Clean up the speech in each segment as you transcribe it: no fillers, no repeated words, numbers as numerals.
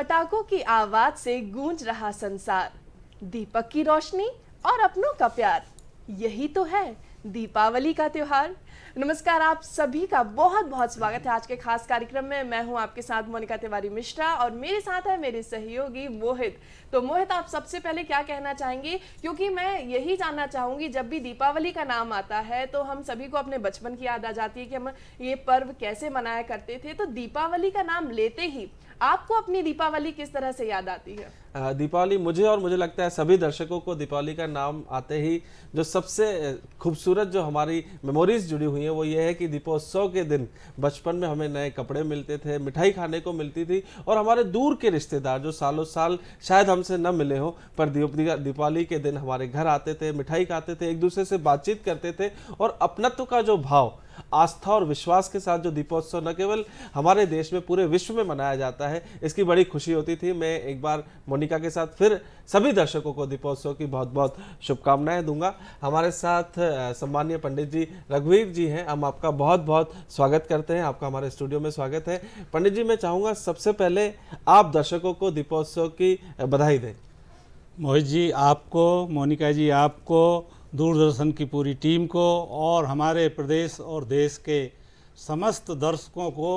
पटाखों की आवाज से गूंज रहा संसार, दीपक की रोशनी और अपनों का प्यार, यही तो है दीपावली का त्योहार। नमस्कार, आप सभी का बहुत बहुत स्वागत है आज के खास कार्यक्रम में। मैं हूं आपके साथ मोनिका तिवारी मिश्रा और मेरे साथ है मेरे सहयोगी मोहित। तो मोहित, आप सबसे पहले क्या कहना चाहेंगे, क्योंकि मैं यही जानना चाहूंगी, जब भी दीपावली का नाम आता है तो हम सभी को अपने बचपन की याद आ जाती है कि हम ये पर्व कैसे मनाया करते थे। तो दीपावली का नाम लेते ही आपको अपनी दीपावली किस तरह से याद आती है? दीपावली मुझे और मुझे लगता है सभी दर्शकों को दीपावली का नाम आते ही जो सबसे खूबसूरत जो हमारी मेमोरीज जुड़ी हुई हैं वो ये है कि दीपोत्सव के दिन बचपन में हमें नए कपड़े मिलते थे, मिठाई खाने को मिलती थी और हमारे दूर के रिश्तेदार जो सालों साल शायद हमसे न मिले हों पर दीपावली के दिन हमारे घर आते थे, मिठाई खाते थे, एक दूसरे से बातचीत करते थे और अपनत्व का जो भाव, आस्था और विश्वास के साथ जो दीपोत्सव न केवल हमारे देश में पूरे विश्व में मनाया जाता है, इसकी बड़ी खुशी होती थी। मैं एक बार मोनिका के साथ फिर सभी दर्शकों को दीपोत्सव की बहुत बहुत शुभकामनाएं दूंगा। हमारे साथ सम्मानीय पंडित जी रघुवीर जी हैं, हम आपका बहुत बहुत स्वागत करते हैं, आपका हमारे स्टूडियो में स्वागत है। पंडित जी, मैं चाहूँगा सबसे पहले आप दर्शकों को दीपोत्सव की बधाई दें। मोहित जी आपको, मोनिका जी आपको, दूरदर्शन की पूरी टीम को और हमारे प्रदेश और देश के समस्त दर्शकों को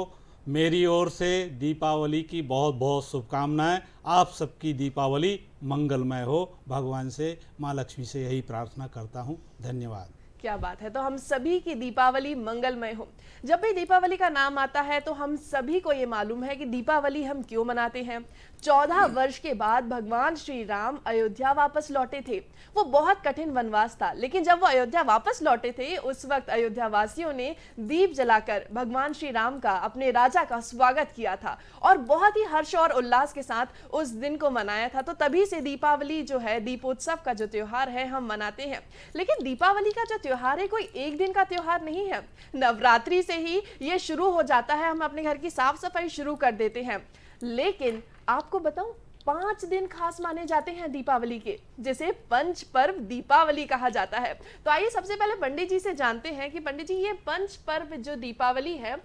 मेरी ओर से दीपावली की बहुत बहुत शुभकामनाएं। आप सबकी दीपावली मंगलमय हो, भगवान से, माँ लक्ष्मी से यही प्रार्थना करता हूँ। धन्यवाद। क्या बात है। तो हम सभी की दीपावली मंगलमय हो। जब भी दीपावली का नाम आता है तो हम सभी को ये मालूम है कि दीपावली हम क्यों मनाते हैं। 14 वर्ष के बाद भगवान श्री राम अयोध्या वापस लौटे थे। वो बहुत कठिन वनवास था, लेकिन जब वो अयोध्या वापस लौटे थे उस वक्त अयोध्या वासियों ने दीप जलाकर भगवान श्री राम का, अपने राजा का स्वागत किया था और बहुत ही हर्ष और उल्लास के साथ उस दिन को मनाया था। तो तभी से दीपावली जो है, दीपोत्सव का जो त्योहार है, हम मनाते हैं। लेकिन दीपावली का जो त्योहार है कोई एक दिन का त्योहार नहीं है। नवरात्रि से ही ये शुरू हो जाता है, हम अपने घर की साफ सफाई शुरू कर देते हैं। लेकिन आपको बताऊं, 5 दिन खास माने जाते हैं दीपावली के, जिसे पंच पर्व दीपावली कहा जाता है। तो आइए सबसे पहले पंडित जी से जानते हैं कि पंडित जी, ये पंच पर्व जो दीपावली है,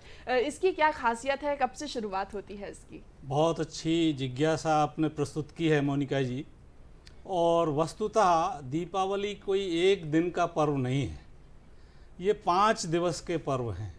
इसकी क्या खासियत है, कब से शुरुआत होती है इसकी? बहुत अच्छी जिज्ञासा आपने प्रस्तुत की है मोनिका जी। और वस्तुतः दीपावली कोई एक दिन का पर्व नहीं है, ये 5 दिवस के पर्व हैं।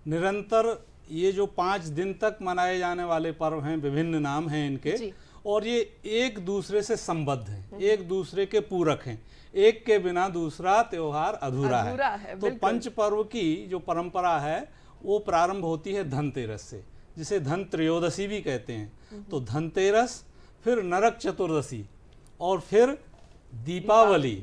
निरंतर ये जो 5 दिन तक मनाए जाने वाले पर्व हैं, विभिन्न नाम हैं इनके, और ये एक दूसरे से संबद्ध हैं, एक दूसरे के पूरक हैं। एक के बिना दूसरा त्योहार अधूरा है। तो पंच पर्व की जो परंपरा है वो प्रारंभ होती है धनतेरस से, जिसे धन त्रयोदशी भी कहते हैं। तो धनतेरस, फिर नरक चतुर्दशी, और फिर दीपावली,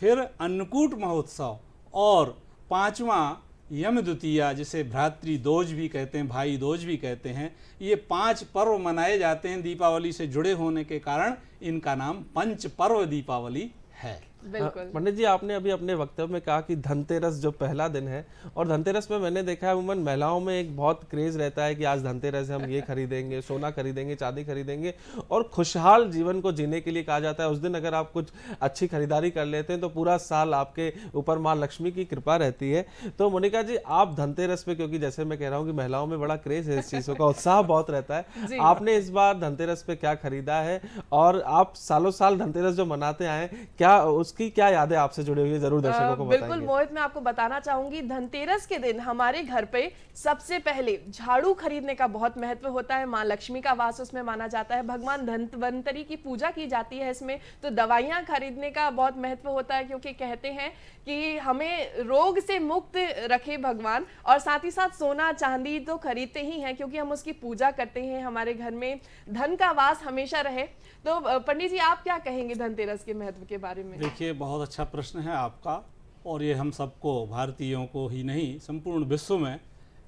फिर अन्नकूट महोत्सव, और 5वां यम द्वितीया, जिसे भ्रातृ दोज भी कहते हैं, भाई दोज भी कहते हैं। ये 5 पर्व मनाए जाते हैं दीपावली से जुड़े होने के कारण इनका नाम पंच पर्व दीपावली है। पंडित जी, आपने अभी अपने वक्तव्य में कहा कि धनतेरस जो पहला दिन है, और धनतेरस में मैंने देखा है उमन महिलाओं में एक बहुत क्रेज रहता है कि आज धनतेरस है, हम ये खरीदेंगे, सोना खरीदेंगे, चांदी खरीदेंगे, और खुशहाल जीवन को जीने के लिए कहा जाता है उस दिन अगर आप कुछ अच्छी खरीदारी कर लेते हैं तो पूरा साल आपके ऊपर माँ लक्ष्मी की कृपा रहती है। तो मोनिका जी, आप धनतेरस पे, क्योंकि जैसे मैं कह रहा हूँ कि महिलाओं में बड़ा क्रेज है इस चीज़ों का, उत्साह बहुत रहता है, आपने इस बार धनतेरस पे क्या खरीदा है और आप सालों साल धनतेरस जो मनाते आए, क्या उसकी क्या यादें आपसे जुड़ी हुई है, जरूर दर्शकों को बताएंगे। बिल्कुल मोहित, मैं आपको बताना चाहूंगी, धनतेरस के दिन हमारे घर पे सबसे पहले झाड़ू खरीदने का बहुत महत्व होता है। माँ लक्ष्मी का वास उसमें माना जाता है, भगवान धन्वंतरी की पूजा की जाती है इसमें। तो दवाइयाँ खरीदने का बहुत महत्व होता है, क्योंकि कहते हैं कि हमें रोग से मुक्त रखे भगवान, और साथ ही साथ सोना चांदी तो खरीदते ही हैं क्योंकि हम उसकी पूजा करते हैं, हमारे घर में धन का वास हमेशा रहे। तो पंडित जी, आप क्या कहेंगे धनतेरस के महत्व के बारे में? देखिए, बहुत अच्छा प्रश्न है आपका, और ये हम सबको, भारतीयों को ही नहीं, संपूर्ण विश्व में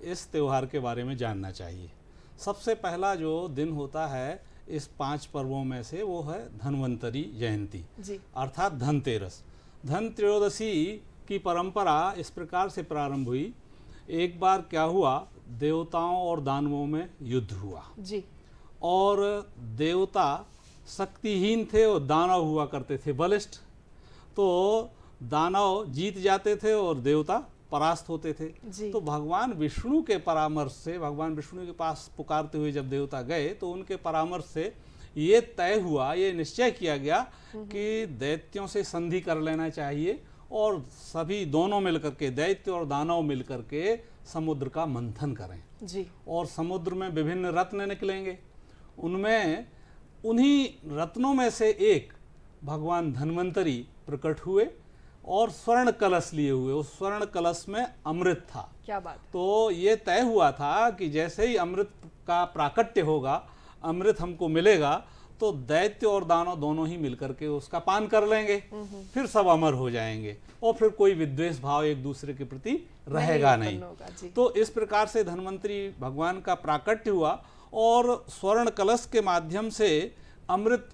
इस त्यौहार के बारे में जानना चाहिए। सबसे पहला जो दिन होता है इस 5 पर्वों में से, वो है धन्वंतरी जयंती, अर्थात धनतेरस। धन त्रयोदशी की परंपरा इस प्रकार से प्रारंभ हुई। एक बार क्या हुआ, देवताओं और दानवों में युद्ध हुआ जी, और देवता शक्तिहीन थे और दानव हुआ करते थे बलिष्ठ। तो दानव जीत जाते थे और देवता परास्त होते थे। जी। तो भगवान विष्णु के परामर्श से, भगवान विष्णु के पास पुकारते हुए जब देवता गए तो उनके परामर्श से ये तय हुआ, ये निश्चय किया गया कि दैत्यों से संधि कर लेना चाहिए और सभी दोनों मिलकर के, दैत्य और दानव मिलकर के समुद्र का मंथन करें। जी। और समुद्र में विभिन्न रत्न निकलेंगे, उनमें उन्हीं रत्नों में से एक भगवान धन्वंतरी प्रकट हुए और स्वर्ण कलश लिए हुए, उस स्वर्ण कलश में अमृत था। क्या बात। तो ये तय हुआ था कि जैसे ही अमृत का प्राकट्य होगा, अमृत हमको मिलेगा, तो दैत्य और दानव दोनों ही मिलकर के उसका पान कर लेंगे, फिर सब अमर हो जाएंगे और फिर कोई विद्वेष भाव एक दूसरे के प्रति रहेगा नहीं। जी। तो इस प्रकार से धन्वंतरी भगवान का प्राकट्य हुआ और स्वर्ण कलश के माध्यम से अमृत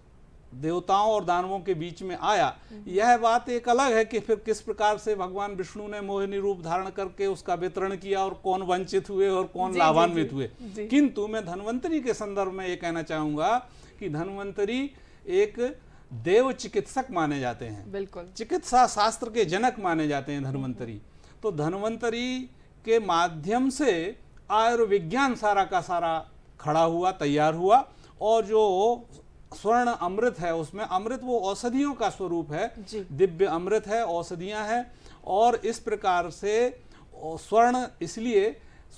देवताओं और दानवों के बीच में आया। यह बात एक अलग है कि फिर किस प्रकार से भगवान विष्णु ने मोहिनी रूप धारण करके उसका वितरण किया और कौन वंचित हुए और कौन लाभान्वित हुए। किंतु मैं धन्वंतरी के संदर्भ में ये कहना चाहूंगा कि धन्वंतरी एक देव चिकित्सक माने जाते हैं, बिल्कुल चिकित्सा शास्त्र के जनक माने जाते हैं धन्वंतरी। तो धन्वंतरी के माध्यम से आयुर्विज्ञान सारा का सारा खड़ा हुआ, तैयार हुआ, और जो स्वर्ण अमृत है उसमें, अमृत वो औषधियों का स्वरूप है, दिव्य अमृत है, औषधियां हैं। और इस प्रकार से स्वर्ण, इसलिए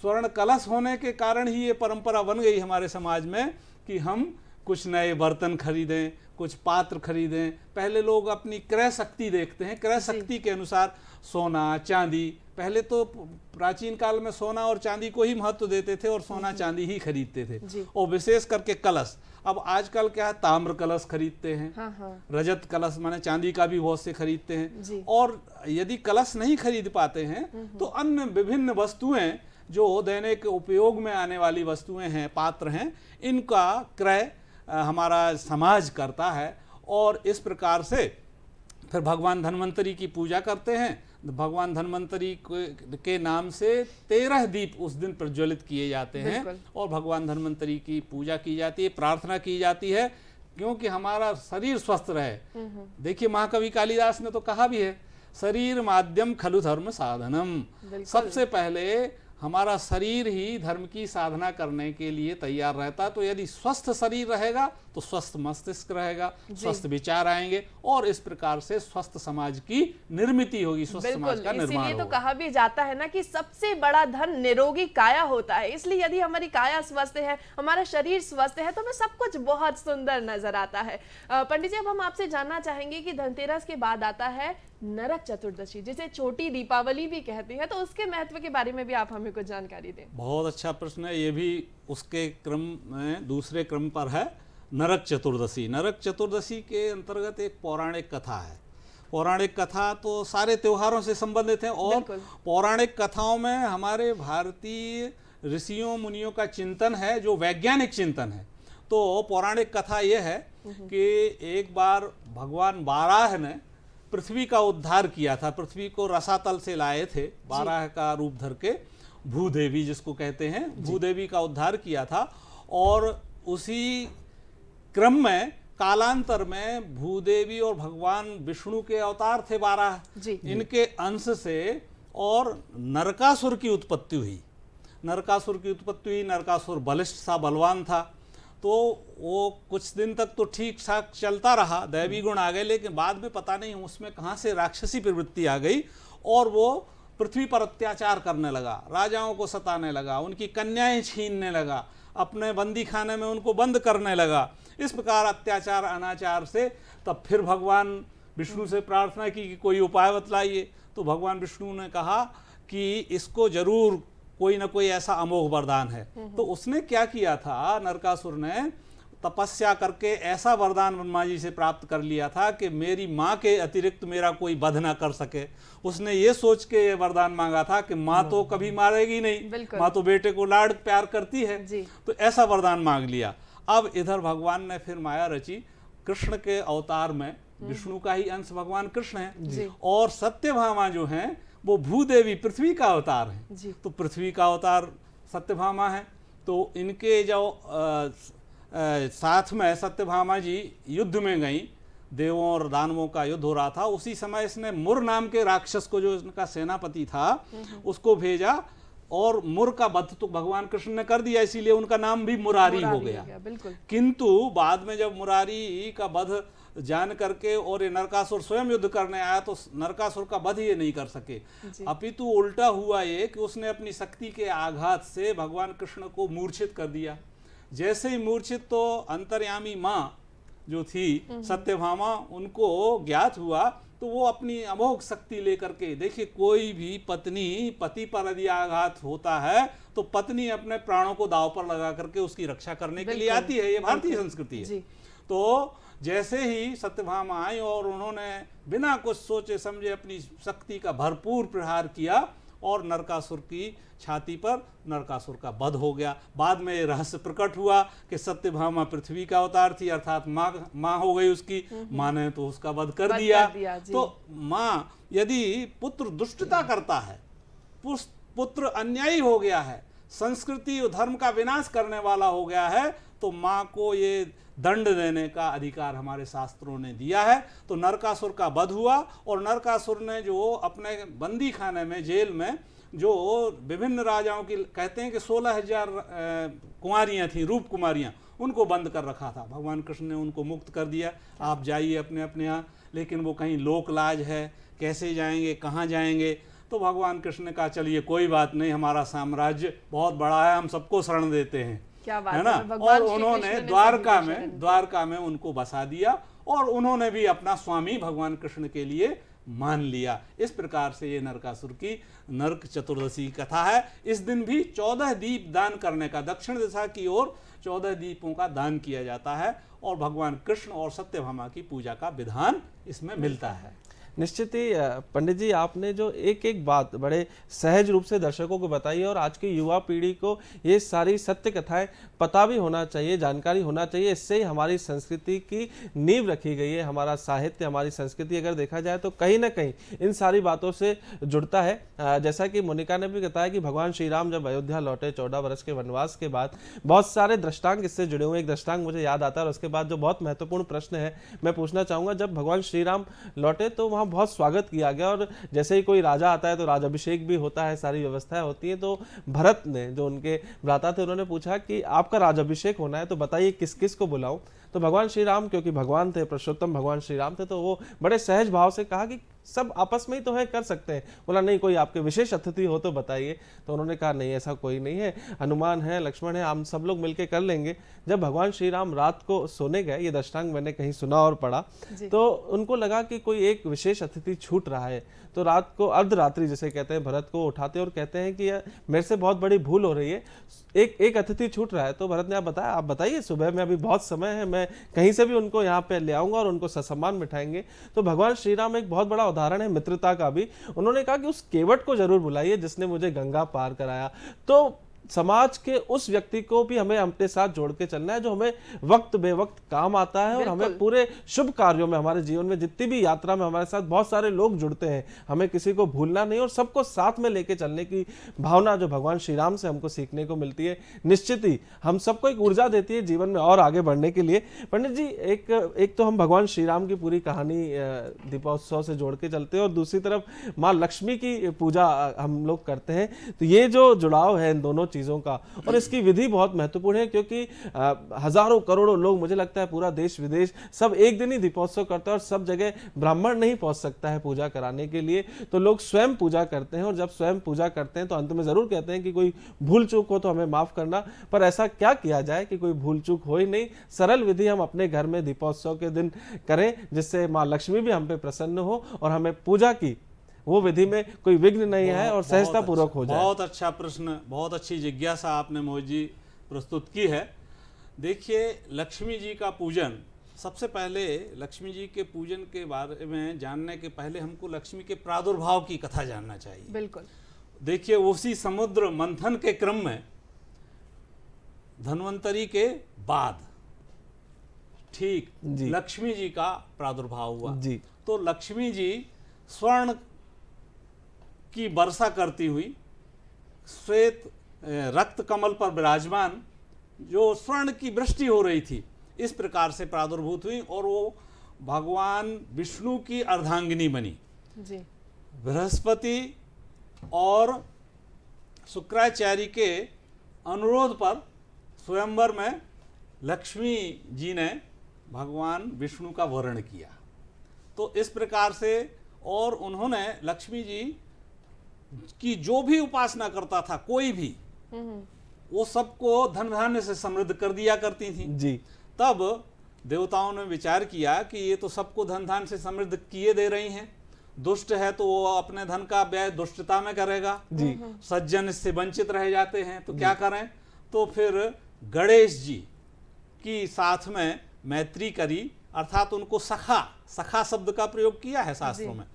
स्वर्ण कलश होने के कारण ही ये परंपरा बन गई हमारे समाज में कि हम कुछ नए बर्तन खरीदें, कुछ पात्र खरीदें। पहले लोग अपनी क्रय शक्ति देखते हैं, क्रय शक्ति के अनुसार सोना चांदी, पहले तो प्राचीन काल में सोना और चांदी को ही महत्व देते थे और सोना चांदी ही खरीदते थे, और विशेष करके कलश। अब आजकल क्या है, ताम्र कलश खरीदते हैं, रजत कलश माने चांदी का भी बहुत से खरीदते हैं। और यदि कलश नहीं खरीद पाते हैं तो अन्य विभिन्न वस्तुएं जो दैनिक उपयोग में आने वाली वस्तुएं हैं, पात्र हैं, इनका क्रय हमारा समाज करता है। और इस प्रकार से फिर भगवान धन्वंतरी की पूजा करते हैं। भगवान धन्वंतरी के नाम से 13 दीप उस दिन प्रज्वलित किए जाते हैं और भगवान धन्वंतरी की पूजा की जाती है, प्रार्थना की जाती है, क्योंकि हमारा शरीर स्वस्थ रहे। देखिए महाकवि कालिदास ने तो कहा भी है, शरीर माध्यम खलु धर्म साधनम। सबसे पहले हमारा शरीर ही धर्म की साधना करने के लिए तैयार रहता। तो यदि स्वस्थ शरीर रहेगा तो स्वस्थ मस्तिष्क रहेगा, स्वस्थ विचार आएंगे, और इस प्रकार से स्वस्थ समाज की निर्मिति होगी, स्वस्थ समाज का निर्माण होगा। इसीलिए तो कहा भी जाता है ना कि सबसे बड़ा धन निरोगी काया होता है। इसलिए यदि हमारी काया स्वस्थ है, हमारा शरीर स्वस्थ है, तो हमें सब कुछ बहुत सुंदर नजर आता है। पंडित जी, अब हम आपसे जानना चाहेंगे कि धनतेरस के बाद आता है नरक चतुर्दशी, जिसे छोटी दीपावली भी कहते हैं, तो उसके महत्व के बारे में भी आप हमें कुछ जानकारी दें। बहुत अच्छा प्रश्न है, ये भी उसके क्रम में दूसरे क्रम पर है, नरक चतुर्दशी। नरक चतुर्दशी के अंतर्गत एक पौराणिक कथा है। पौराणिक कथा तो सारे त्योहारों से संबंधित है, और पौराणिक कथाओं में हमारे भारतीय ऋषियों मुनियों का चिंतन है, जो वैज्ञानिक चिंतन है। तो पौराणिक कथा यह है कि एक बार भगवान वाराह ने पृथ्वी का उद्धार किया था, पृथ्वी को रसातल से लाए थे, वाराह का रूप धर के, भूदेवी जिसको कहते हैं, भूदेवी का उद्धार किया था। और उसी क्रम में कालांतर में भूदेवी और भगवान विष्णु के अवतार थे वाराह, इनके अंश से और नरकासुर की उत्पत्ति हुई। नरकासुर की उत्पत्ति हुई, नरकासुर बलिष्ठ सा, बलवान था। तो वो कुछ दिन तक तो ठीक ठाक चलता रहा, दैवी गुण आ गए, लेकिन बाद में पता नहीं उसमें कहाँ से राक्षसी प्रवृत्ति आ गई और वो पृथ्वी पर अत्याचार करने लगा, राजाओं को सताने लगा, उनकी कन्याएं छीनने लगा, अपने बंदी खाने में उनको बंद करने लगा। इस प्रकार अत्याचार अनाचार से तब फिर भगवान विष्णु से प्रार्थना की कि कोई उपाय बतलाइए। तो भगवान विष्णु ने कहा कि इसको जरूर कोई ना कोई ऐसा अमोघ वरदान है। तो उसने क्या किया था, नरकासुर ने तपस्या करके ऐसा वरदान ब्रह्मा जी से प्राप्त कर लिया था कि मेरी माँ के अतिरिक्त मेरा कोई वध ना कर सके। उसने ये सोच के ये वरदान मांगा था कि माँ तो कभी मारेगी नहीं, माँ तो बेटे को लाड प्यार करती है, तो ऐसा वरदान मांग लिया। अब इधर भगवान ने फिर माया रची, कृष्ण के अवतार में, विष्णु का ही अंश भगवान कृष्ण है, और सत्यभामा जो है वो भूदेवी पृथ्वी का अवतार है। तो पृथ्वी का अवतार सत्यभामा है। तो इनके जो साथ में सत्यभामा जी युद्ध में गई देवों और दानवों का युद्ध हो रहा था, उसी समय इसने मुर नाम के राक्षस को, जो इसका सेनापति था, उसको भेजा और मुर का वध तो भगवान कृष्ण ने कर दिया, इसीलिए उनका नाम भी मुरारी हो गया। बिल्कुल। किंतु बाद में जब मुरारी का वध जान करके और ये नरकासुर स्वयं युद्ध करने आया तो नरकासुर का वध ये नहीं कर सके, अपितु उल्टा हुआ ये कि उसने अपनी शक्ति के आघात से भगवान कृष्ण को मूर्छित कर दिया। जैसे ही मूर्छित तो अंतर्यामी माँ जो थी सत्यभामा, उनको ज्ञात हुआ, तो वो अपनी अमोघ शक्ति लेकर के, देखिए कोई भी पत्नी, पति पर यदि आघात होता है तो पत्नी अपने प्राणों को दांव पर लगा करके उसकी रक्षा करने के लिए आती है, ये भारतीय संस्कृति है। तो जैसे ही सत्यभामा आई और उन्होंने बिना कुछ सोचे समझे अपनी शक्ति का भरपूर प्रहार किया और नरकासुर की छाती पर नरकासुर का वध हो गया। बाद में ये रहस्य प्रकट हुआ कि सत्यभामा पृथ्वी का अवतार थी, अर्थात माँ हो गई उसकी, माँ ने तो उसका वध कर दिया। तो माँ यदि पुत्र दुष्टता करता है, पुत्र अन्यायी हो गया है, संस्कृति और धर्म का विनाश करने वाला हो गया है, तो माँ को ये दंड देने का अधिकार हमारे शास्त्रों ने दिया है। तो नरकासुर का वध हुआ और नरकासुर ने जो अपने बंदी खाने में, जेल में, जो विभिन्न राजाओं की, कहते हैं कि 16,000 कुमारियाँ थीं, रूप कुमारियाँ, उनको बंद कर रखा था। भगवान कृष्ण ने उनको मुक्त कर दिया, आप जाइए अपने अपने यहाँ। लेकिन वो कहीं लोक लाज है, कैसे जाएंगे, कहाँ जाएंगे? तो भगवान कृष्ण ने कहा चलिए कोई बात नहीं, हमारा साम्राज्य बहुत बड़ा है, हम सबको शरण देते हैं, क्या बात है ना। और उन्होंने द्वारका में उनको बसा दिया और उन्होंने भी अपना स्वामी भगवान कृष्ण के लिए मान लिया। इस प्रकार से ये नरकासुर की नरक चतुर्दशी कथा है। इस दिन भी 14 दीप दान करने का, दक्षिण दिशा की ओर 14 दीपों का दान किया जाता है और भगवान कृष्ण और सत्यभामा की पूजा का विधान इसमें मिलता है। निश्चित ही पंडित जी, आपने जो एक एक बात बड़े सहज रूप से दर्शकों को बताई है और आज की युवा पीढ़ी को ये सारी सत्य कथाएं पता भी होना चाहिए, जानकारी होना चाहिए। इससे ही हमारी संस्कृति की नींव रखी गई है। हमारा साहित्य, हमारी संस्कृति अगर देखा जाए तो कहीं ना कहीं इन सारी बातों से जुड़ता है। जैसा कि मोनिका ने भी बताया कि भगवान श्री राम जब अयोध्या लौटे 14 वर्ष के वनवास के बाद, बहुत सारे दृष्टांत इससे जुड़े हुए। एक दृष्टांत मुझे याद आता है और उसके बाद जो बहुत महत्वपूर्ण प्रश्न है मैं पूछना चाहूँगा। जब भगवान श्री राम लौटे तो वहाँ बहुत स्वागत किया गया और जैसे ही कोई राजा आता है तो राजाभिषेक भी होता है, सारी व्यवस्थाएं होती हैं। तो भरत ने, जो उनके भ्राता थे, उन्होंने पूछा कि आपका राजाभिषेक होना है तो बताइए किस किस को बुलाऊं। तो भगवान श्री राम, क्योंकि भगवान थे, पुरुषोत्तम भगवान श्री राम थे, तो वो बड़े सहज भाव से कहा कि सब आपस में ही तो है, कर सकते हैं। बोला नहीं, कोई आपके विशेष अतिथि हो तो बताइए। तो उन्होंने कहा नहीं, ऐसा कोई नहीं है, हनुमान है, लक्ष्मण है, हम सब लोग मिलके कर लेंगे। जब भगवान श्री राम रात को सोने गए, ये दृष्टांत मैंने कहीं सुना और पढ़ा, तो उनको लगा कि कोई एक विशेष अतिथि छूट रहा है। तो रात को अर्धरात्रि जिसे कहते हैं, भरत को उठाते और कहते हैं कि मेरे से बहुत बड़ी भूल हो रही है, एक अतिथि छूट रहा है। तो भरत ने आप बताइए, सुबह में अभी बहुत समय है, मैं कहीं से भी उनको यहाँ पे ले आऊंगा और उनको ससम्मान बिठाएंगे। तो भगवान श्री राम एक बहुत बड़ा उदाहरण है मित्रता का भी। उन्होंने कहा कि उस केवट को जरूर बुलाइए जिसने मुझे गंगा पार कराया। तो समाज के उस व्यक्ति को भी हमें अपने साथ जोड़ के चलना है जो हमें वक्त बेवक्त काम आता है और हमें पूरे शुभ कार्यों में, हमारे जीवन में जितनी भी यात्रा में हमारे साथ बहुत सारे लोग जुड़ते हैं, हमें किसी को भूलना नहीं और सबको साथ में लेके चलने की भावना जो भगवान श्री राम से हमको सीखने को मिलती है, निश्चित ही हम सबको एक ऊर्जा देती है जीवन में और आगे बढ़ने के लिए। पंडित जी, एक तो हम भगवान श्री राम की पूरी कहानी दीपोत्सव से जोड़ के चलते हैं और दूसरी तरफ माँ लक्ष्मी की पूजा हम लोग करते हैं। तो ये जो जुड़ाव है इन दोनों चीजों का, और इसकी विधि बहुत महत्वपूर्ण है क्योंकि हजारों करोड़ों लोग, मुझे लगता है पूरा देश विदेश सब एक दिन ही दीपोत्सव करते हैं और सब जगह ब्राह्मण नहीं पहुंच सकता है पूजा कराने के लिए, तो लोग स्वयं पूजा करते हैं। और जब स्वयं पूजा करते हैं तो अंत में जरूर कहते हैं कि कोई भूल चूक हो तो हमें माफ करना, पर ऐसा क्या किया जाए कि कोई भूल चूक हो ही नहीं। सरल विधि हम अपने घर में दीपोत्सव के दिन करें जिससे माँ लक्ष्मी भी हम पे प्रसन्न हो और हमें पूजा की वो विधि में कोई विघ्न नहीं है और सहजता पूर्वक हो जाए। बहुत अच्छा प्रश्न, बहुत अच्छी जिज्ञासा आपने मोहित जी प्रस्तुत की है। देखिए, लक्ष्मी जी का पूजन, सबसे पहले लक्ष्मी जी के पूजन के बारे में जानने के पहले हमको लक्ष्मी के प्रादुर्भाव की कथा जानना चाहिए। बिल्कुल। देखिए, उसी समुद्र मंथन के क्रम में धन्वंतरी के बाद ठीक लक्ष्मी जी का प्रादुर्भाव हुआ जी। तो लक्ष्मी जी स्वर्ण की वर्षा करती हुई, श्वेत रक्त कमल पर विराजमान, जो स्वर्ण की वृष्टि हो रही थी, इस प्रकार से प्रादुर्भूत हुई और वो भगवान विष्णु की अर्धांगिनी बनी। जी। बृहस्पति और शुक्राचार्य के अनुरोध पर स्वयंवर में लक्ष्मी जी ने भगवान विष्णु का वर्ण किया। तो इस प्रकार से, और उन्होंने लक्ष्मी जी की जो भी उपासना करता था कोई भी, वो सबको धन धान्य से समृद्ध कर दिया करती थी जी। तब देवताओं ने विचार किया कि ये तो सबको धन धान्य से समृद्ध किए दे रही हैं, दुष्ट है तो वो अपने धन का व्यय दुष्टता में करेगा जी। सज्जन इससे वंचित रह जाते हैं, तो क्या करें। तो फिर गणेश जी की साथ में मैत्री करी, अर्थात उनको सखा, सखा शब्द का प्रयोग किया है शास्त्रों में,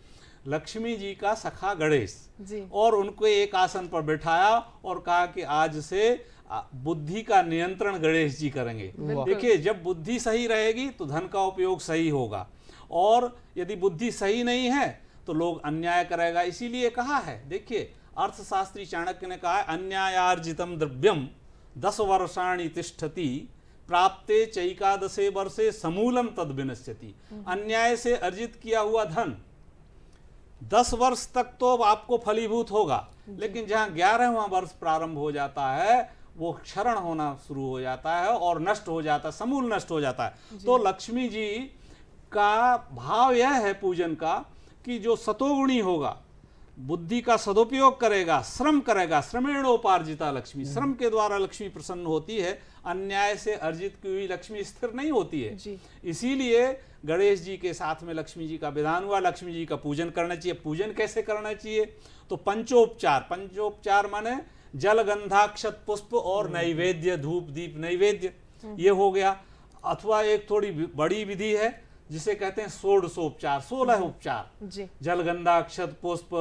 लक्ष्मी जी का सखा गणेश जी। और उनको एक आसन पर बैठाया और कहा कि आज से बुद्धि का नियंत्रण गणेश जी करेंगे। देखिए, जब बुद्धि सही रहेगी तो धन का उपयोग सही होगा, और यदि बुद्धि सही नहीं है तो लोग अन्याय करेगा। इसीलिए कहा है, देखिए अर्थशास्त्री चाणक्य ने कहा है, अन्यायार्जितम द्रव्यम 10 वर्षाणि तिष्ठति प्राप्ते चैकादशे वर्षे समूलम तद विनश्यति। अन्याय से अर्जित किया हुआ धन 10 वर्ष तक तो आपको फलीभूत होगा, लेकिन जहां 11वां वर्ष प्रारंभ हो जाता है वो क्षरण होना शुरू हो जाता है और नष्ट हो जाता है, समूल नष्ट हो जाता है। तो लक्ष्मी जी का भाव यह है पूजन का कि जो सतोगुणी होगा, बुद्धि का सदुपयोग करेगा, श्रम करेगा, श्रमेणोपार्जिता लक्ष्मी, श्रम के द्वारा लक्ष्मी प्रसन्न होती है, अन्याय से अर्जित की हुई लक्ष्मी स्थिर नहीं होती है। इसीलिए गणेश जी के साथ में लक्ष्मी जी का विधान हुआ, लक्ष्मी जी का पूजन करना चाहिए। पूजन कैसे करना चाहिए, तो पंचोपचार, पंचोपचार माने जल गंधाक्षत पुष्प और नैवेद्य, धूप दीप नैवेद्य, ये हो गया। अथवा एक थोड़ी बड़ी विधि है जिसे कहते हैं षोडशोपचार, 16 उपचार, जलगंधाक्षत पुष्प,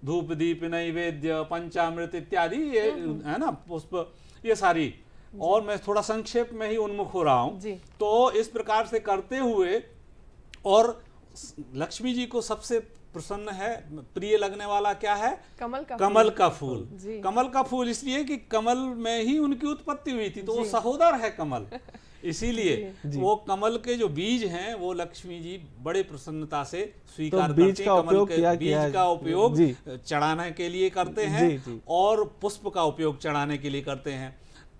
धूप दीप नैवेद्य, पंचामृत इत्यादि, ये है ना पुष्प, ये सारी। और मैं थोड़ा संक्षेप में ही उन्मुख हो रहा हूं। तो इस प्रकार से करते हुए, और लक्ष्मी जी को सबसे प्रसन्न है, प्रिय लगने वाला क्या है, कमल का फूल। कमल का फूल इसलिए कि कमल में ही उनकी उत्पत्ति हुई थी, तो वो सहोदर है कमल, इसीलिए वो कमल के जो बीज हैं वो लक्ष्मी जी बड़े प्रसन्नता से स्वीकार करते हैं। कमल के बीज का उपयोग चढ़ाने के लिए करते हैं और पुष्प का उपयोग चढ़ाने के लिए करते हैं।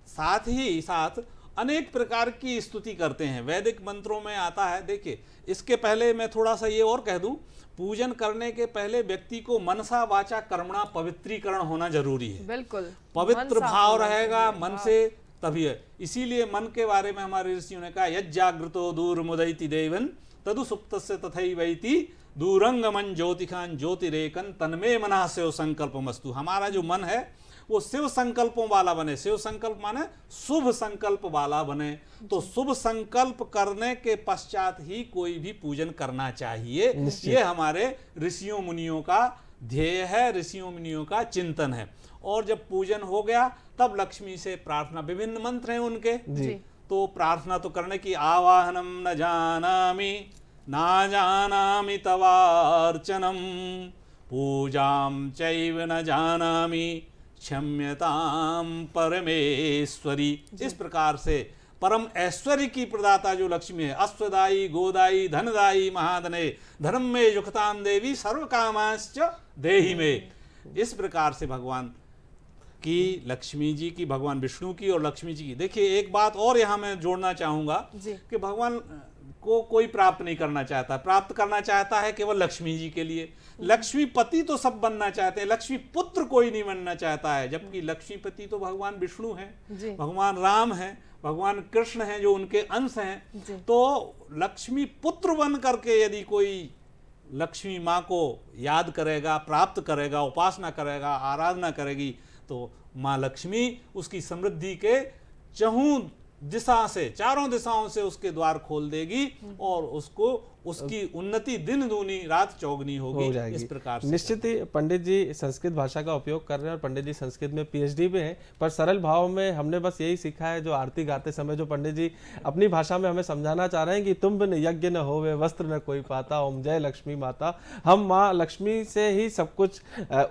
साथ ही साथ अनेक प्रकार की स्तुति करते हैं, वैदिक मंत्रों में आता है। देखिए, इसके पहले मैं थोड़ा सा ये और कह दूं, पूजन करने के पहले व्यक्ति को मनसा वाचा कर्मणा पवित्रीकरण होना जरूरी है। बिल्कुल, पवित्र भाव रहेगा मन से, तभी है। इसीलिए मन के बारे में हमारे ऋषियों ने कहा, यज्जागृतो दूर मुदयति देवन तदु सुप्तस्य तथैवैति दूरंग मन ज्योतिखान ज्योतिरेकन तन्मे मनः शिव संकल्पमस्तु। हमारा जो मन है वो शिव संकल्पों वाला बने। शिव संकल्प माने शुभ संकल्प वाला बने। तो शुभ संकल्प करने के पश्चात ही कोई भी पूजन करना चाहिए। ये हमारे ऋषियों मुनियों का ध्येय है, ऋषियों मुनियों का चिंतन है। और जब पूजन हो गया तब लक्ष्मी से प्रार्थना, विभिन्न मंत्र हैं उनके तो प्रार्थना तो करने की, आवाहनम न जानामि ना जानामि तवार्चनम पूजाम चैव न जानामि क्षम्यताम परमेश्वरी। इस प्रकार से परम ऐश्वर्य की प्रदाता जो लक्ष्मी है, अश्वदायी गोदायी धनदायी महाधने धर्म में युक्ताम देवी सर्व कामांश्च देहि में। इस प्रकार से भगवान की, लक्ष्मी जी की, भगवान विष्णु की और लक्ष्मी जी की। देखिए, एक बात और यहाँ मैं जोड़ना चाहूंगा कि भगवान को कोई प्राप्त नहीं करना चाहता, प्राप्त करना चाहता है केवल लक्ष्मी जी के लिए। लक्ष्मीपति तो सब बनना चाहते हैं, लक्ष्मी पुत्र कोई नहीं बनना चाहता है। जबकि लक्ष्मीपति तो भगवान विष्णु हैं, भगवान राम हैं, भगवान कृष्ण हैं जो उनके अंश हैं। तो लक्ष्मी पुत्र बन करके यदि कोई लक्ष्मी माँ को याद करेगा, प्राप्त करेगा, उपासना करेगा, आराधना करेगी, तो माँ लक्ष्मी उसकी समृद्धि के चहुं दिशा से, चारों दिशाओं से उसके द्वार खोल देगी और उसको उसकी उन्नति दिन दूनी रात चौगनी होगी। इस प्रकार से निश्चित ही पंडित जी संस्कृत भाषा का उपयोग कर रहे हैं और पंडित जी संस्कृत में पीएचडी भी हैं, पर सरल भाव में हमने बस यही सीखा है जो आरती गाते समय जो पंडित जी अपनी भाषा में हमें समझाना चाह रहे हैं कि तुम बिन यज्ञ न होवे वस्त्र न कोई पाता, ओम जय लक्ष्मी माता। हम माँ लक्ष्मी से ही सब कुछ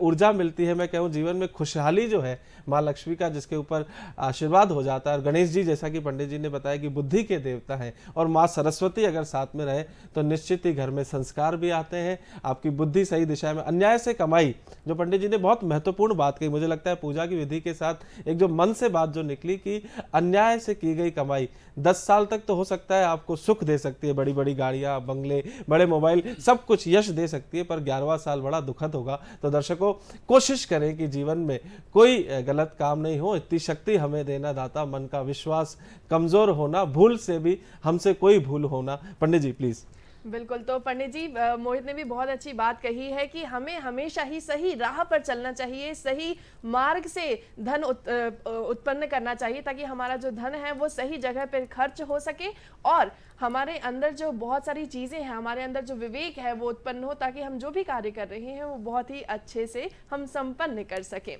ऊर्जा मिलती है। मैं कहूँ जीवन में खुशहाली जो है माँ लक्ष्मी का, जिसके ऊपर आशीर्वाद हो जाता है। और गणेश जी, जैसा कि पंडित जी ने बताया, कि बुद्धि के देवता हैं, और माँ सरस्वती अगर साथ में रहे तो निश्चित ही घर में संस्कार भी आते हैं, आपकी बुद्धि सही दिशा में। अन्याय से कमाई, जो पंडित जी ने बहुत महत्वपूर्ण बात कही, मुझे लगता है पूजा की विधि के साथ एक जो मन से बात जो निकली कि अन्याय से की गई कमाई 10 साल तक तो हो सकता है आपको सुख दे सकती है, बड़ी बड़ी गाड़ियां, बंगले, बड़े मोबाइल, सब कुछ यश दे सकती है, पर 11वां साल बड़ा दुखद होगा। तो दर्शकों, कोशिश करें कि जीवन में कोई गलत काम नहीं हो। इतनी शक्ति हमें देना दाता, मन का विश्वास कमजोर होना, भूल से भी हमसे कोई भूल होना। पंडित जी प्लीज। बिल्कुल, तो पंडित जी मोहित ने भी बहुत अच्छी बात कही है कि हमें हमेशा ही सही राह पर चलना चाहिए, सही मार्ग से धन उत्पन्न करना चाहिए, ताकि हमारा जो धन है वो सही जगह पर खर्च हो सके और हमारे अंदर जो बहुत सारी चीज़ें हैं, हमारे अंदर जो विवेक है वो उत्पन्न हो, ताकि हम जो भी कार्य कर रहे हैं वो बहुत ही अच्छे से हम संपन्न कर सकें।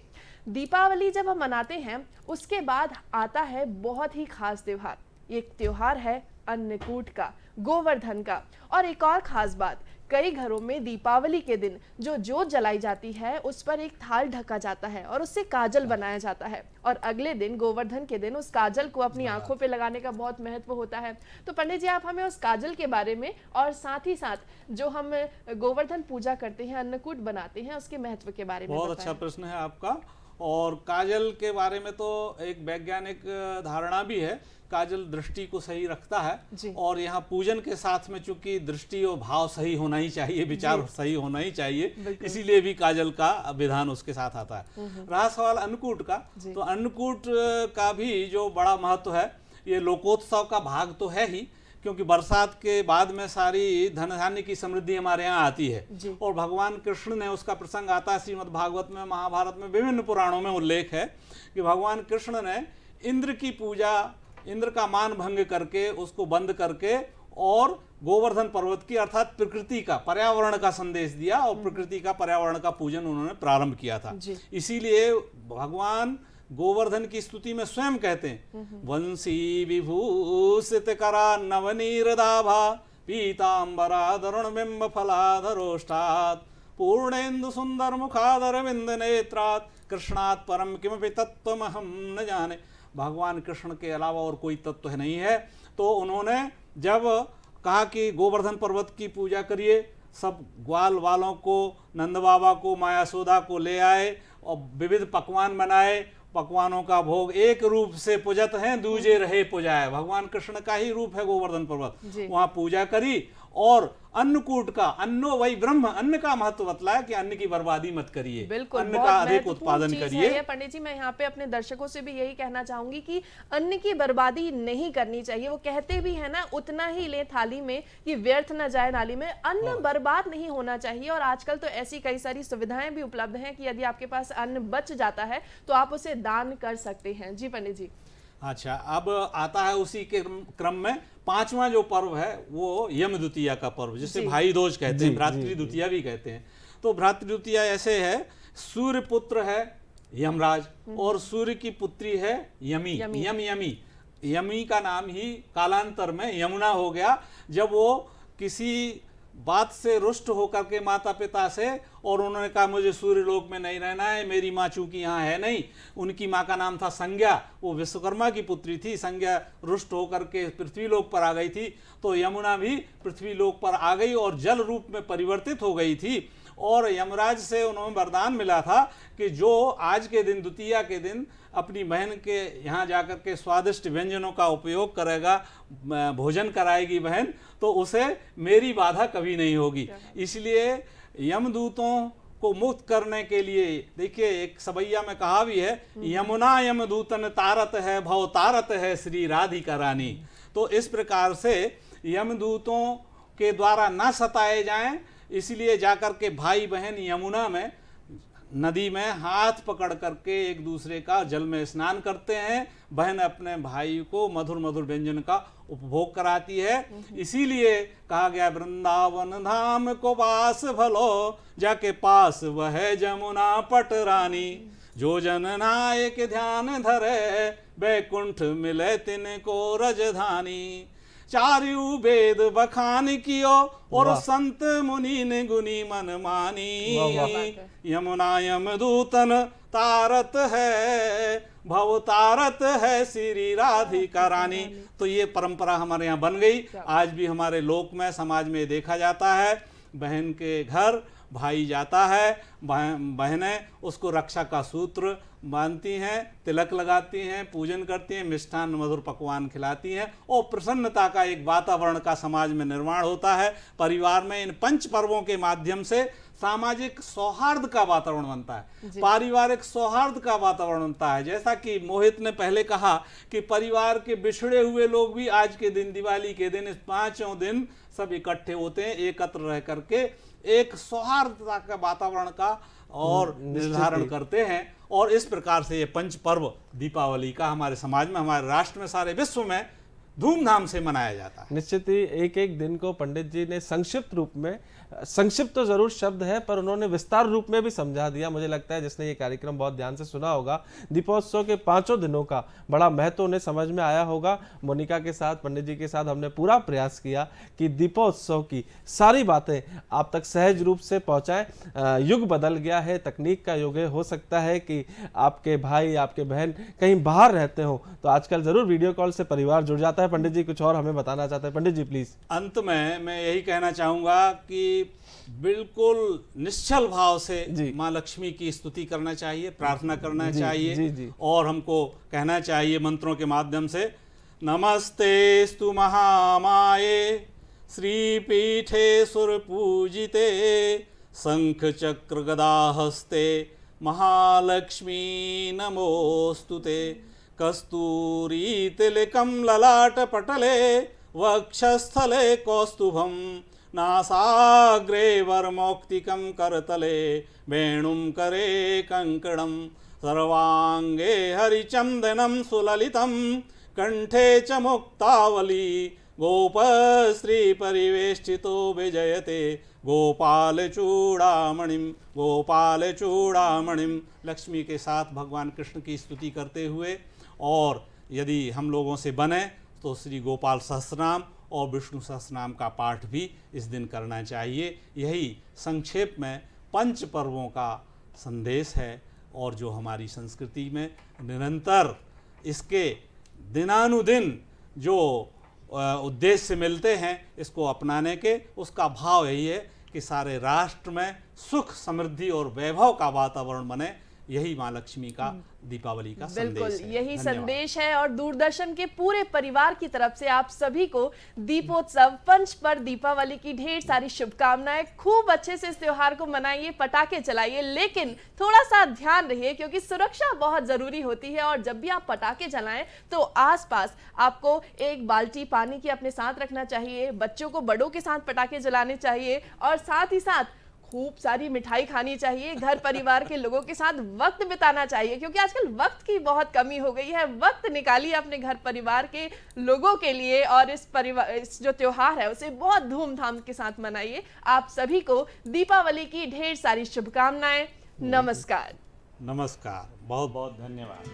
दीपावली जब हम मनाते हैं उसके बाद आता है बहुत ही खास त्योहार। ये त्योहार है अन्नकूट का, गोवर्धन का। और एक और खास बात, कई घरों में दीपावली के दिन जो जोत जलाई जाती है उस पर एक थाल ढका जाता है और उससे काजल बनाया जाता है, और अगले दिन गोवर्धन के दिन उस काजल को अपनी आंखों पे लगाने का बहुत महत्व होता है। तो पंडित जी, आप हमें उस काजल के बारे में और साथ ही साथ जो हम गोवर्धन पूजा करते हैं, अन्नकूट बनाते हैं, उसके महत्व के बारे में बहुत अच्छा प्रश्न है आपका। और काजल के बारे में तो एक वैज्ञानिक धारणा भी है, काजल दृष्टि को सही रखता है। और यहाँ पूजन के साथ में चूंकि दृष्टि और भाव सही होना ही चाहिए, विचार सही होना ही चाहिए, इसीलिए भी काजल का विधान उसके साथ आता है। रहा सवाल अन्नकूट का, तो अन्नकूट का भी जो बड़ा महत्व है, ये लोकोत्सव का भाग तो है ही, क्योंकि बरसात के बाद में सारी धन धान्य की समृद्धि हमारे यहाँ आती है। और भगवान कृष्ण ने, उसका प्रसंग आता है श्रीमद् भागवत में, महाभारत में, विभिन्न पुराणों में उल्लेख है कि भगवान कृष्ण ने इंद्र की पूजा, इंद्र का मान भंग करके, उसको बंद करके, और गोवर्धन पर्वत की अर्थात प्रकृति का, पर्यावरण का संदेश दिया, और प्रकृति का, पर्यावरण का पूजन उन्होंने प्रारंभ किया था। इसीलिए भगवान गोवर्धन की स्तुति में स्वयं कहते हैं, वंशी विभूषित करा नवनीरदाभा पीतांबराधरुण बिंब फलाधरोष्टात् पूर्णेन्दु सुंदर मुखादर विंद नेत्रात् कृष्णात् परम किमपि तत्त्वमहं न जाने। भगवान कृष्ण के अलावा और कोई तत्व नहीं है। तो उन्होंने जब कहा कि गोवर्धन पर्वत की पूजा करिए, सब ग्वाल वालों को, नंद बाबा को, माया यशोदा को ले आए और विविध पकवान बनाए। पकवानों का भोग एक रूप से पूजत हैं, दूजे रहे पुजाए। भगवान कृष्ण का ही रूप है गोवर्धन पर्वत। वहां पूजा करी और अन्नकूट का, अन्नो वही ब्रह्म, अन्न का महत्व बतलाया कि अन्न की बर्बादी मत करिए, बिल्कुल, अन्न का अधिक उत्पादन करिए। पंडित जी, मैं यहाँ पे अपने दर्शकों से भी यही कहना चाहूंगी कि अन्न की बर्बादी नहीं करनी चाहिए। वो कहते भी है ना, उतना ही ले थाली में कि व्यर्थ न जाए नाली में। अन्न बर्बाद नहीं होना चाहिए। और आजकल तो ऐसी कई सारी सुविधाएं भी उपलब्ध हैं कि यदि आपके पास अन्न बच जाता है तो आप उसे दान कर सकते हैं। जी पंडित जी। अच्छा, अब आता है उसी के क्रम में 5वां जो पर्व है वो यम द्वितीया का पर्व, जिसे भाई दूज कहते हैं, भ्रातृ द्वितीया भी कहते हैं। तो भ्रातृ द्वितीया ऐसे है, सूर्य पुत्र है यमराज और सूर्य की पुत्री है यमी। यमी का नाम ही कालांतर में यमुना हो गया, जब वो किसी बात से रुष्ट होकर के माता पिता से, और उन्होंने कहा मुझे सूर्य लोक में नहीं रहना है, मेरी माँ चूंकि यहाँ है नहीं। उनकी माँ का नाम था संज्ञा, वो विश्वकर्मा की पुत्री थी। संज्ञा रुष्ट होकर के पृथ्वी लोक पर आ गई थी, तो यमुना भी पृथ्वी लोक पर आ गई और जल रूप में परिवर्तित हो गई थी। और यमराज से उन्होंने वरदान मिला था कि जो आज के दिन, द्वितीया के दिन, अपनी बहन के यहाँ जाकर के स्वादिष्ट व्यंजनों का उपयोग करेगा, भोजन कराएगी बहन, तो उसे मेरी बाधा कभी नहीं होगी। इसलिए यमदूतों को मुक्त करने के लिए, देखिए एक सवैया में कहा भी है, यमुना यमदूतन तारत है भव तारत है श्री राधिका रानी। तो इस प्रकार से यमदूतों के द्वारा न सताए जाएं, इसलिए जाकर के भाई बहन यमुना में, नदी में हाथ पकड़ करके एक दूसरे का जल में स्नान करते हैं। बहन अपने भाई को मधुर मधुर व्यंजन का उपभोग कराती है। इसीलिए कहा गया, वृंदावन धाम को वास भलो जाके पास वह जमुना पट रानी, जो जन नायक ध्यान धरे बैकुंठ मिले तिनको रजधानी। चारु वेद बखान कियो और संत मुनि ने गुनी मन मानी, यमुना यमदूतन तारत है भवतारत है श्री राधिका रानी। तो ये परंपरा हमारे यहाँ बन गई। आज भी हमारे लोकमय समाज में देखा जाता है, बहन के घर भाई जाता है, बहनें उसको रक्षा का सूत्र बांधती हैं, तिलक लगाती हैं, पूजन करती हैं, मिष्ठान मधुर पकवान खिलाती हैं और प्रसन्नता का एक वातावरण का समाज में निर्माण होता है। परिवार में इन पंच पर्वों के माध्यम से सामाजिक सौहार्द का वातावरण बनता है, पारिवारिक सौहार्द का वातावरण बनता है। जैसा कि मोहित ने पहले कहा कि परिवार के बिछड़े हुए लोग भी आज के दिन, दिवाली के दिन, इस 5 दिन सब इकट्ठे होते हैं, एकत्र रह करके एक सौहार्दता का वातावरण का और निर्धारण करते हैं। और इस प्रकार से ये पंच पर्व दीपावली का हमारे समाज में, हमारे राष्ट्र में, सारे विश्व में धूमधाम से मनाया जाता है। निश्चित ही एक एक दिन को पंडित जी ने संक्षिप्त रूप में, संक्षिप्त तो जरूर शब्द है पर उन्होंने विस्तार रूप में भी समझा दिया। मुझे लगता है जिसने ये कार्यक्रम बहुत ध्यान से सुना होगा, दीपोत्सव के 5 दिनों का बड़ा महत्व उन्हें समझ में आया होगा। मोनिका के साथ, पंडित जी के साथ हमने पूरा प्रयास किया कि दीपोत्सव की सारी बातें आप तक सहज रूप से पहुंचाएं। युग बदल गया है, तकनीक का युग है। हो सकता है कि आपके भाई, आपके बहन कहीं बाहर रहते हो तो आजकल जरूर वीडियो कॉल से परिवार जुड़ जाता है। पंडित जी कुछ और हमें बताना चाहते हैं? पंडित जी प्लीज। अंत में मैं यही कहना चाहूंगा कि बिल्कुल निश्चल भाव से माँ लक्ष्मी की स्तुति करना चाहिए, प्रार्थना करना चाहिए और हमको कहना चाहिए मंत्रों के माध्यम से, नमस्तेस्तु महामाये श्रीपीठे सुरपूजिते शंख चक्र गदाहस्ते महालक्ष्मी नमोस्तुते। कस्तूरी तिलकम ललाट पटले वक्षस्थले कौस्तुभम नासाग्रे वरमौक्तिकं करतले वेणुं करे कंकणं सर्वांगे हरिचंदनं सुललितं कंठे च मुक्तावली गोपश्री परिवेष्टितो विजयते गोपाल चूड़ामणिम। लक्ष्मी के साथ भगवान कृष्ण की स्तुति करते हुए, और यदि हम लोगों से बने तो श्री गोपाल सहस्रनाम और विष्णु सहस्रनाम का पाठ भी इस दिन करना चाहिए। यही संक्षेप में पंच पर्वों का संदेश है और जो हमारी संस्कृति में निरंतर इसके दिनानुदिन जो उद्देश्य मिलते हैं, इसको अपनाने के, उसका भाव यही है कि सारे राष्ट्र में सुख, समृद्धि और वैभव का वातावरण बने। यही माँ लक्ष्मी का दीपावली का संदेश है। यही संदेश है और दूरदर्शन के पूरे परिवार की तरफ से आप सभी को दीपोत्सव, पंच पर्व दीपावली की ढेर सारी शुभकामनाएं। खूब अच्छे से इस त्योहार को मनाइए, पटाखे चलाइए, लेकिन थोड़ा सा ध्यान रहिए क्योंकि सुरक्षा बहुत जरूरी होती है। और जब भी आप पटाखे चलाएं तो आसपास आपको एक बाल्टी पानी की अपने साथ रखना चाहिए। बच्चों को बड़ों के साथ पटाखे जलाने चाहिए और साथ ही साथ खूब सारी मिठाई खानी चाहिए। घर परिवार के लोगों के साथ वक्त बिताना चाहिए क्योंकि आजकल वक्त की बहुत कमी हो गई है। वक्त निकालिए अपने घर परिवार के लोगों के लिए और इस जो त्योहार है उसे बहुत धूमधाम के साथ मनाइए। आप सभी को दीपावली की ढेर सारी शुभकामनाएं। नमस्कार। नमस्कार, बहुत बहुत धन्यवाद।